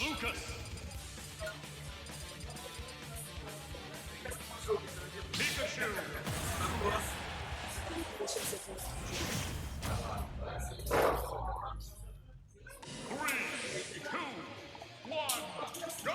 Lucas. Pikachu. Three, two, one, go!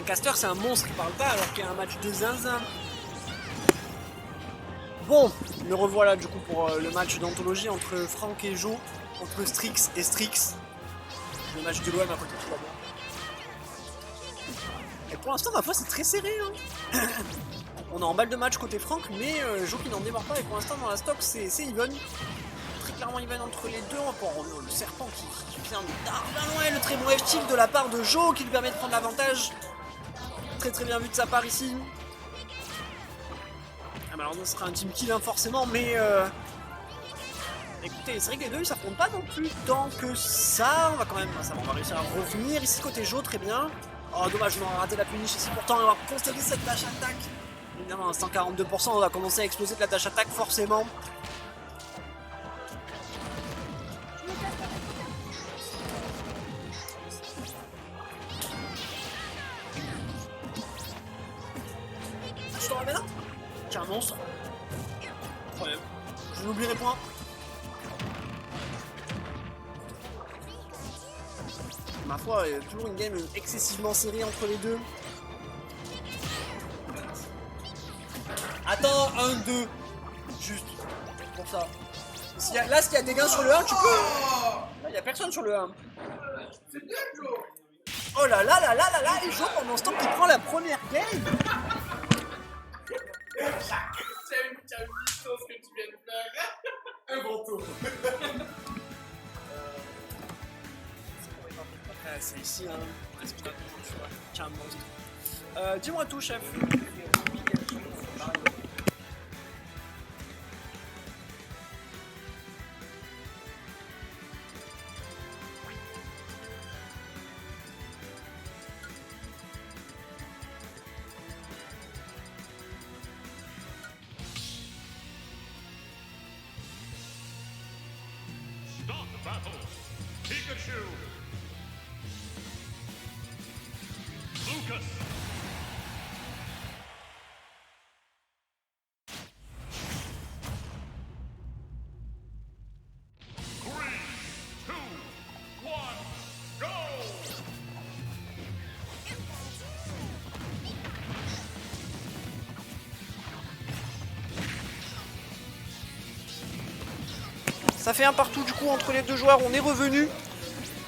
caster c'est un monstre qui parle pas alors qu'il y a un match de zinzin. Bon, me revoilà du coup pour le match d'anthologie entre Franck et Jo, entre Strix et Strix. Le match de l'OM à côté tout d'abord. Et pour l'instant ma foi c'est très serré hein. On est en balle de match côté Franck mais Jo qui n'en démarre pas et pour l'instant dans la stock c'est even. Très clairement even entre les deux, pour le serpent qui vient d'arriver loin et le très bon F-tilt de la part de Jo qui lui permet de prendre l'avantage. Très bien vu de sa part ici. Ah, malheureusement ce sera un team kill hein, forcément mais écoutez c'est vrai que les deux ils s'affrontent pas non plus tant que ça. On va quand même on va réussir à revenir ici côté Jo très bien. Oh dommage on aura raté la punish ici pourtant on va constater cette dash attack. Évidemment à 142% on va commencer à exploser de la dash attack forcément. Je t'en ramène un. J'ai un monstre. Problème. Je n'oublierai point. Ma foi, il y a toujours une game excessivement serrée entre les deux. Attends, 1-2. Juste. Pour ça. Là, s'il y a des gains sur le 1, tu peux. Là, il n'y a personne sur le 1. Oh là là là là là là. Et Jo pendant ce temps qui prend la première game. T'as vu ce que tu viens de faire? Un bon tour. C'est ici, hein. Tiens, monstre. Dis-moi tout, chef. Start the battle. Pikachu. Lucas. 3, 2, 1, go! Ça fait un partout du coup entre les deux joueurs, on est revenu.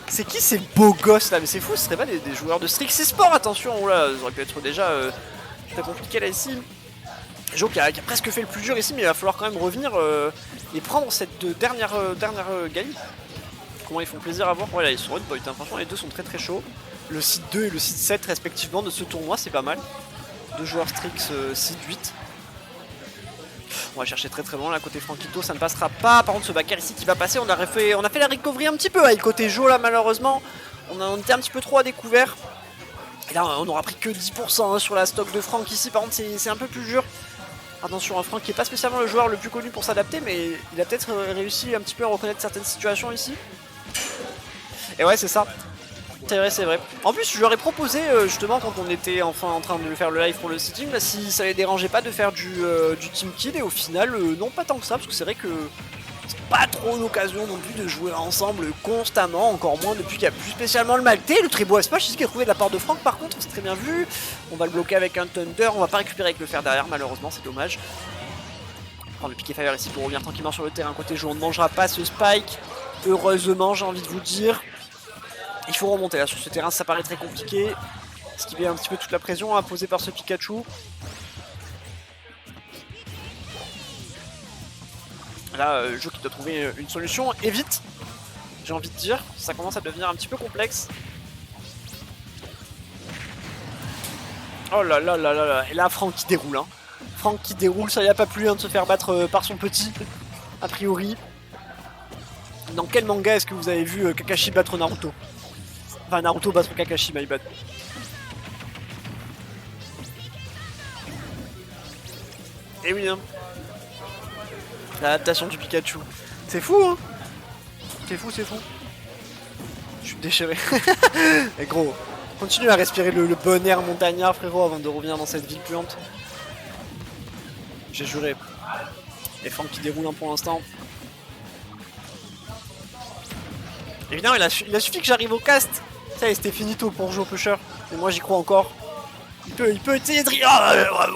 C'est qui ces beaux gosses là? Mais c'est fou, ce serait pas des joueurs de Strix Sport, attention, oh là, ça aurait pu être déjà très compliqué là ici. Jo qui a presque fait le plus dur ici, mais il va falloir quand même revenir et prendre cette dernière game. Comment ils font plaisir à voir. Voilà, ils sont hot point, hein. Franchement les deux sont très chauds. Le site 2 et le site 7 respectivement de ce tournoi, c'est pas mal. Deux joueurs Strix site 8. On va chercher très loin là côté Franquito, ça ne passera pas. Par contre ce backer ici qui va passer, on a fait la recovery un petit peu avec côté Jo là malheureusement. On était un petit peu trop à découvert. Et là on aura pris que 10% hein, sur la stock de Franck ici, par contre c'est un peu plus dur. Attention, Franck qui n'est pas spécialement le joueur le plus connu pour s'adapter, mais il a peut-être réussi un petit peu à reconnaître certaines situations ici. Et ouais c'est ça. C'est vrai. En plus, je leur ai proposé justement quand on était enfin en train de faire le live pour le sitting, là, si ça les dérangeait pas de faire du team kill, et au final, non pas tant que ça, parce que c'est vrai que c'est pas trop l'occasion non plus de jouer ensemble constamment, encore moins depuis qu'il n'y a plus spécialement le Maltais. Le très beau smash ici qui est trouvé de la part de Franck, par contre, c'est très bien vu. On va le bloquer avec un Thunder, on va pas récupérer avec le fer derrière, malheureusement, c'est dommage. On va prendre le piqué fire ici pour revenir tranquillement sur le terrain. Côté Jo, on ne mangera pas ce spike, heureusement, j'ai envie de vous dire. Il faut remonter là sur ce terrain, ça paraît très compliqué. Esquiver un petit peu toute la pression posée par ce Pikachu. Là, Jo qui doit trouver une solution, et vite, j'ai envie de dire, ça commence à devenir un petit peu complexe. Oh là là là là là, et là Franck qui déroule, hein. Franck qui déroule, ça y a pas plu hein, de se faire battre par son petit, a priori. Dans quel manga est-ce que vous avez vu Kakashi battre Naruto? Enfin, Naruto battre Kakashi, my bad. Et oui, hein. L'adaptation du Pikachu. C'est fou, hein. C'est fou. Je suis déchiré. Et gros, continue à respirer le bon air montagnard, frérot, avant de revenir dans cette ville puante. J'ai juré. Et Franck qui déroule pour l'instant. Évidemment, il a suffi que j'arrive au cast. Ça y est, c'était finito pour Jo Pusher. Mais moi, j'y crois encore. Il peut essayer de rire.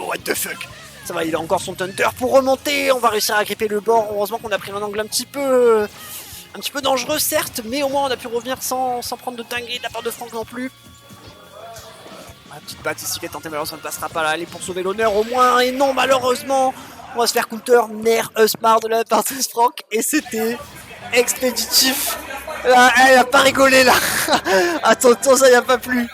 What the fuck. Ça va, il a encore son Thunder pour remonter. On va réussir à gripper le bord. Heureusement qu'on a pris un angle un petit peu dangereux, certes, mais au moins on a pu revenir sans prendre de dinguerie de la part de Franck non plus. La petite batte ici qui est tentée, malheureusement, ça ne passera pas là. Allez, pour sauver l'honneur au moins. Et non, malheureusement, on va se faire counter Nair Usmar de la part de Franck. Et c'était expéditif. Là, elle a pas rigolé là. Attends, ça y a pas plu.